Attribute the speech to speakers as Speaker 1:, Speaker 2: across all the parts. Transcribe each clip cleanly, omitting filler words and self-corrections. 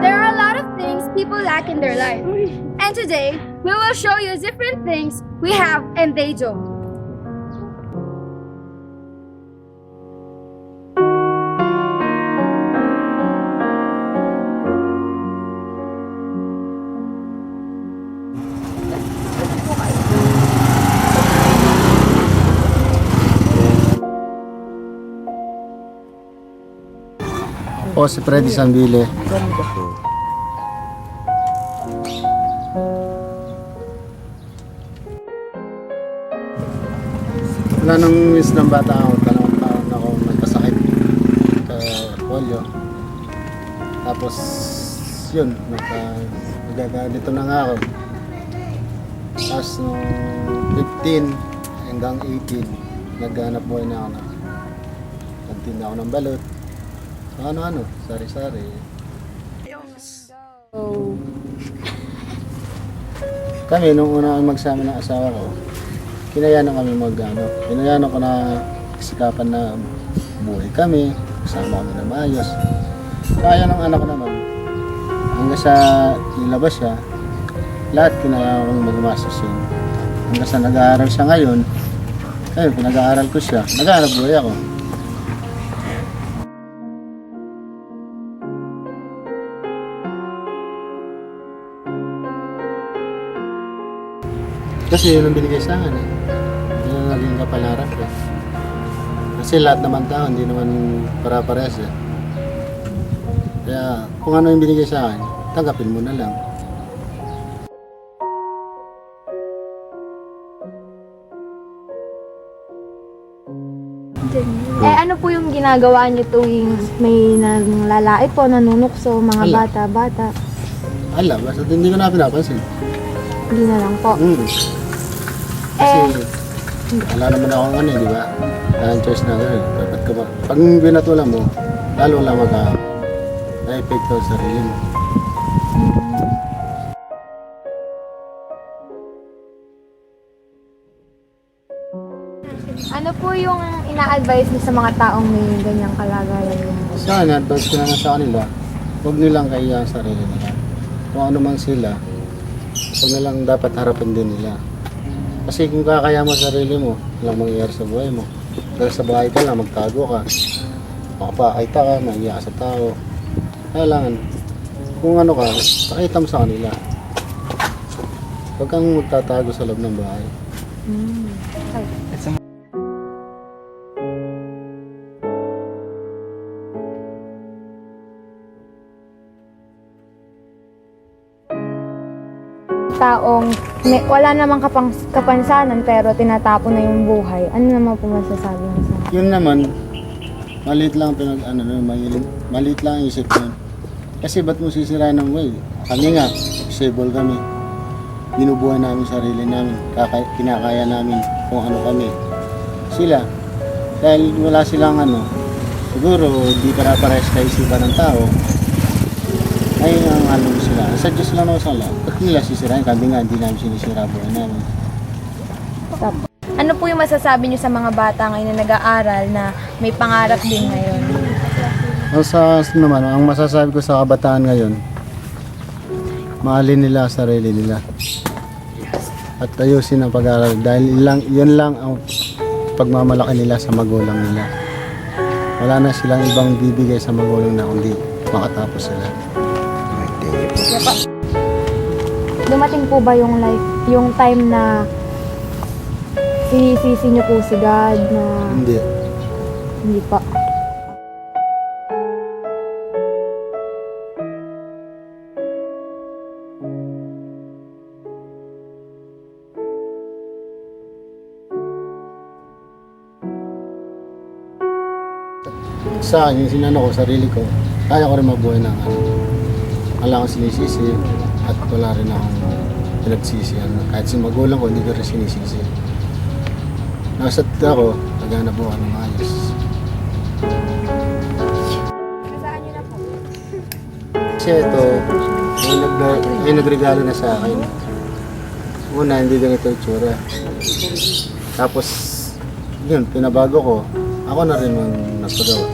Speaker 1: There are a lot of things people lack in their life. And today, we will show you different things we have and they don't.
Speaker 2: O si Freddy Sambile. Wala nang miss ng bata ako. Dalawang taon ako nagkasakit sa polio. Tapos yun, nagagalit na nga ako. Tapos nung 15 hanggang 18, naghanap buhay na ako na. Nagtinda ako ng balot. Ano, sari-sari.
Speaker 1: Oh.
Speaker 2: Kami, nung una magsama ng asawa ko, kinayanan kami kinayanan ko na sikapan na buhay kami, kasama kami na maayos. Kaya ng anak ko naman, hanggang sa nilabas siya, lahat kinayanan ko magmasos yun. Hanggang sa nag-aaral siya ngayon, ayun, pinag-aaral ko siya, nag-aaral buhay ako. Kasi yun ang binigay sa akin eh. Yun ang naging kapalaran ko. Kasi lahat naman tao, hindi naman para-pares eh. Kaya kung ano yung binigay sa akin, tanggapin mo na lang.
Speaker 3: Ano po yung ginagawa niyo tuwing may nanglalait po, nanunukso, mga
Speaker 2: Ala.
Speaker 3: bata-bata?
Speaker 2: Basta hindi ko na pinapansin.
Speaker 3: Hindi na lang po.
Speaker 2: Kasi wala naman akong di ba? Ang choice na pag binatulan mo, lalo lang mag-epekto sa sarili mo.
Speaker 3: Ano po yung ina-advise niyo sa mga taong may ganyang kalagayan?
Speaker 2: Sa akin, advice ko naman sa kanila, huwag nilang kaya ang sarili nila. Kung ano man sila, huwag nilang dapat harapin din nila. Kasi kung kakaya mo sarili mo, walang mangyayari sa buhay mo. Dahil sa bahay ka lang, magtago ka. Makapakita ka, maiiyak ka sa tao. Kailangan, kung ano ka, pakita mo sa kanila. Huwag kang magtatago sa loob ng bahay.
Speaker 3: Taong wala namang kapansanan pero tinatapon na yung buhay. Ano naman po masasabi niyo sa
Speaker 2: Yun naman, maliit lang maliit lang ang isip yun. Kasi ba't mo sisirain ng way? Kami nga, disabled kami. Binubuhay namin sarili namin, kinakaya namin kung ano kami. Sila, dahil wala silang siguro di para-pares kaisipan ng tao, ay ang sila. Sa Diyos lang ako sa lahat. Ba't nila sisirain? Kami nga, hindi namin sinisira buhay namin.
Speaker 3: Ano po yung masasabi niyo sa mga bata ngayon na nag-aaral na may pangarap din ngayon?
Speaker 2: Ang masasabi ko sa kabataan ngayon, mahalin nila ang sarili nila. At ayusin ang pag-aaral dahil yun lang ang pagmamalaki nila sa magulang nila. Wala na silang ibang bibigay sa magulang na kundi makatapos sila.
Speaker 3: Dumating po ba yung time na sinisisi niyo po si God na hindi pa?
Speaker 2: Sa akin, yung sinano ko, sarili ko, kaya ko rin mabuhay ng wala akong sinisisi at wala rin akong pinagsisihan. Kahit si magulang ko, hindi ko rin sinisisi. Nasa ako, naghanap buhay ng ayos.
Speaker 3: Saan niyo na po?
Speaker 2: Kasi ito, may nagregalo na sa akin. Una, hindi ganito yung tsura. Tapos, yun, pinabago ko. Ako na rin ang magpagawa.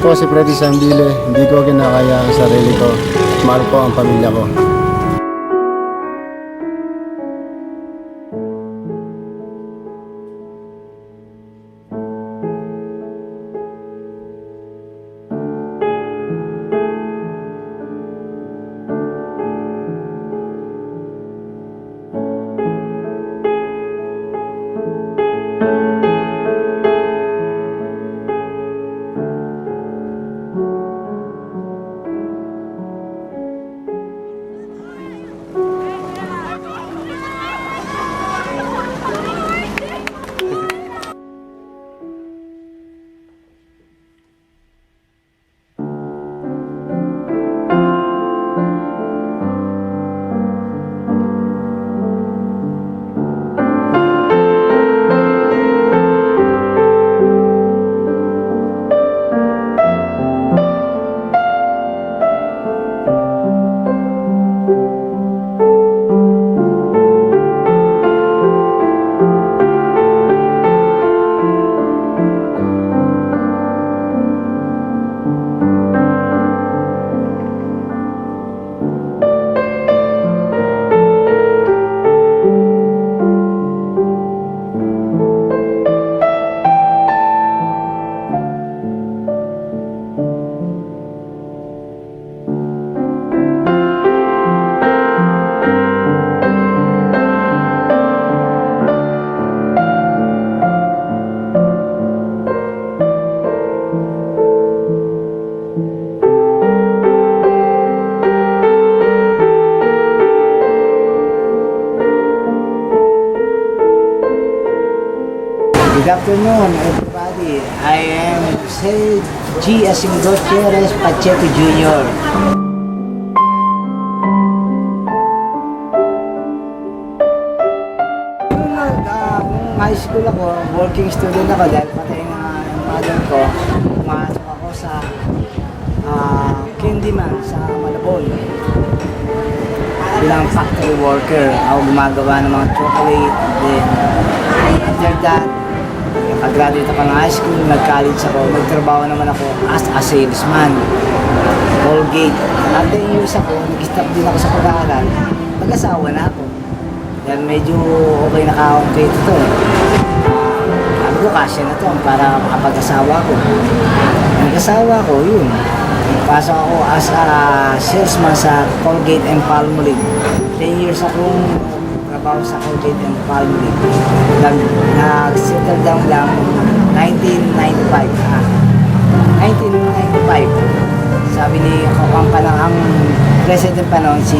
Speaker 2: Ako si Freddy Sambile, hindi ko kinakaya ang sarili ko. Mahal ko ang pamilya ko.
Speaker 4: Good afternoon, everybody. I am Jose G. as in Gutierrez Pacheco Jr. Nung high school ako, working student ako dahil patay na yung father ko. Pumasok ako sa Candyman sa Malabon. Bilang factory worker, ako gumagawa ng mga chocolate. Then, after that, pag-graduate ako ng high school, nag-college ako, nagtrabaho naman ako as a salesman. Colgate. At 10 years ako, nag-stop din ako sa pag-aaral. Nag-asawa na ako. Dahil medyo okay na ka-okay ito. Sabi ko, kasya na to para makapag-asawa ko. Nag-asawa ko, yun. Pasok ako as a salesman sa Colgate and Palmolive. 10 years akong trabaho sa Colgate and Palmolive. Nag-settle down lang 1995. 1995. Sabi ni ang president pa noon si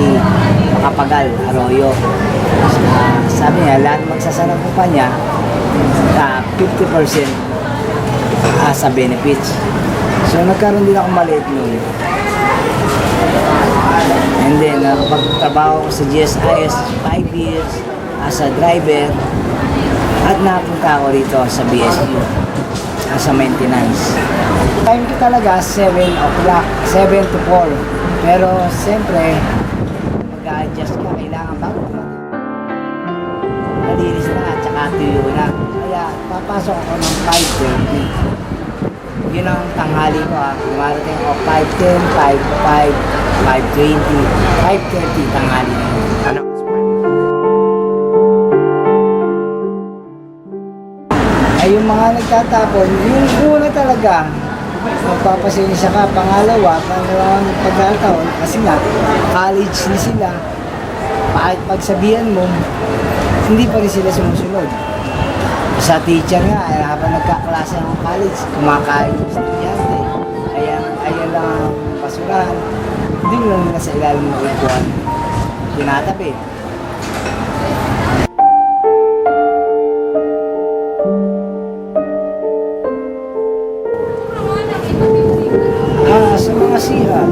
Speaker 4: Macapagal Arroyo. Sabi niya, lahat magsasara kumpanya 50% sa benefits. So nagkaroon din ako maliit noon. And then nakapagtrabaho ko sa GSIS 5 years as a driver at napunta ako dito sa BSU as a maintenance. Time ko talaga 7 o'clock, 7 to 4. Pero siyempre mag-a-adjust ka, kailangan bago malinis na at saka tuyo na. Kaya papasok ako ng 5:30. Yun ang tanghali ko ha. Dumarating ako 5:10, 5:05, 5:20, 5:30 tanghali na yun. Ano? Ay yung mga nagtatapon, yung una talaga, magpapasensya ka. Pangalawang pagkataon, kasi nga, college na sila. Kahit pagsabihan mo, hindi pa rin sila sumusunod. Sa teacher nga, habang nagkaklase ng college, kumakain yung estudyante. Ayan lang ang basurahan. Hindi mo lang nila sa ilalim ng ikuan. Tinatabi. Sa mga siha,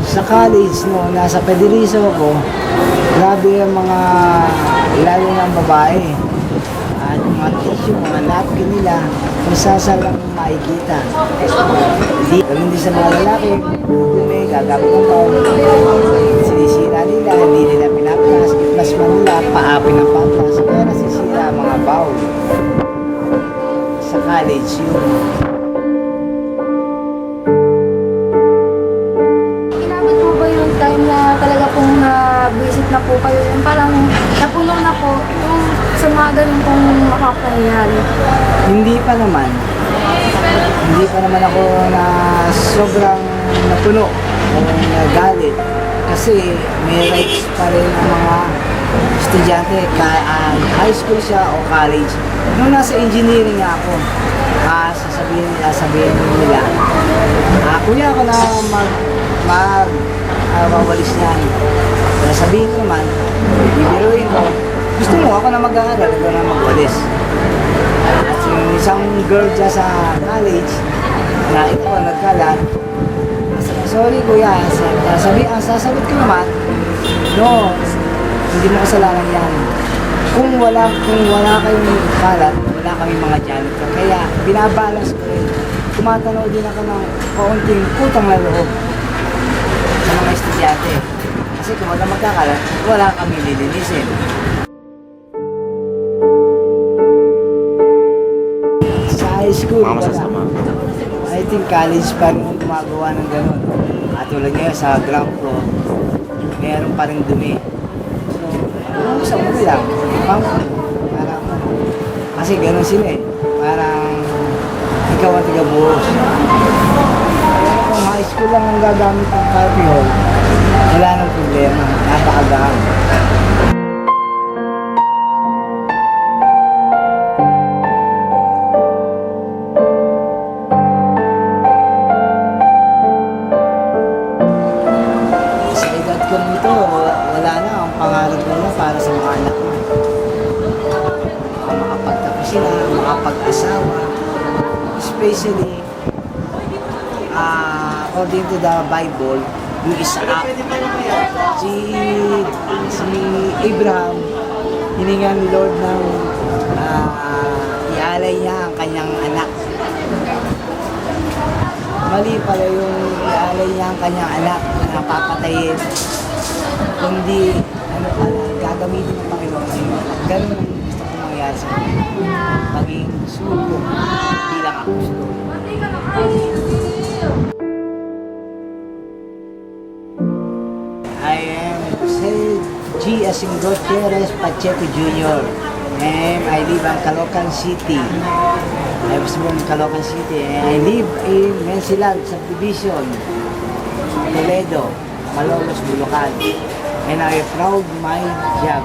Speaker 4: sa college, no, nasa Pedirizo ako, grabe ang mga lalo na ang babae. At yung mga tissue, mga napkin nila, kung saan lang makikita. Ganun din sa mga lalaki, dumi, gagamit ng pao, sinisira nila, hindi nila pinaplas, iplasma nila, paapin ng paplas, kaya nasisira ang mga bowl. Sa college yun.
Speaker 1: Inabot po ba yung time na talaga pong na-visit na po kayo? Yung parang napuno na po yung sa mga ganun pong makapangyayari.
Speaker 4: Hindi pa naman. Hindi pa naman ako na sobrang napuno o nagalit. Kasi may rights pa rin ang mga estudyante, high school siya o college. Nung nasa engineering nga ako, sasabihin nila, kuya ako na mawawalis niyan. Sabihin ko naman, bibiruin ko, gusto mo ako na mag-aaral, ikaw na magwalis. At yung isang girl dyan sa college, na ito ko nagkalat, sorry kuya, ang sasagot ko naman, no, hindi mo kasalanan yan. Kung wala kayong kalat, wala kami mga janitor. Kaya binabalance ko rin. Tumatanaw din ako ng kaunting utang na loob sa mga estudyante. Kasi kung wala magkakalat, wala kami lilinisin. Sa high school, wala. I think college pa rin gumagawa ng gano'n. At tulad ngayon sa ground floor, meron pa rin dumi. So, sa mo lang, parang, kasi gano'n sila eh. Parang, ikaw ang tiga-buhos. Kung high school lang ang gagamit ng carpy hall, wala nang problema. Napakagaan. Sa edad ko nito, wala na. Ang pangarap ko na para sa mga anak ko. Makapagtapos sila, makapag-asawa. Especially, according to the Bible, yung Isaac, si Abraham, hininga ni Lord ng ialay niya ang kanyang anak. Mali pala yung ialay niya ang kanyang anak na papatayin. Kundi, gagamitin ng Panginoon ngayon. Ganun ang gusto kong mangyari sa akin. Maging sugo, bilang apostol. I am Jose G. Asingos Perez Pacheco Jr. and I live in Caloocan City. I was born in Caloocan City and I live in Mensilag Subdivision, Toledo, Malolos, Bulacan. And I am proud of my job.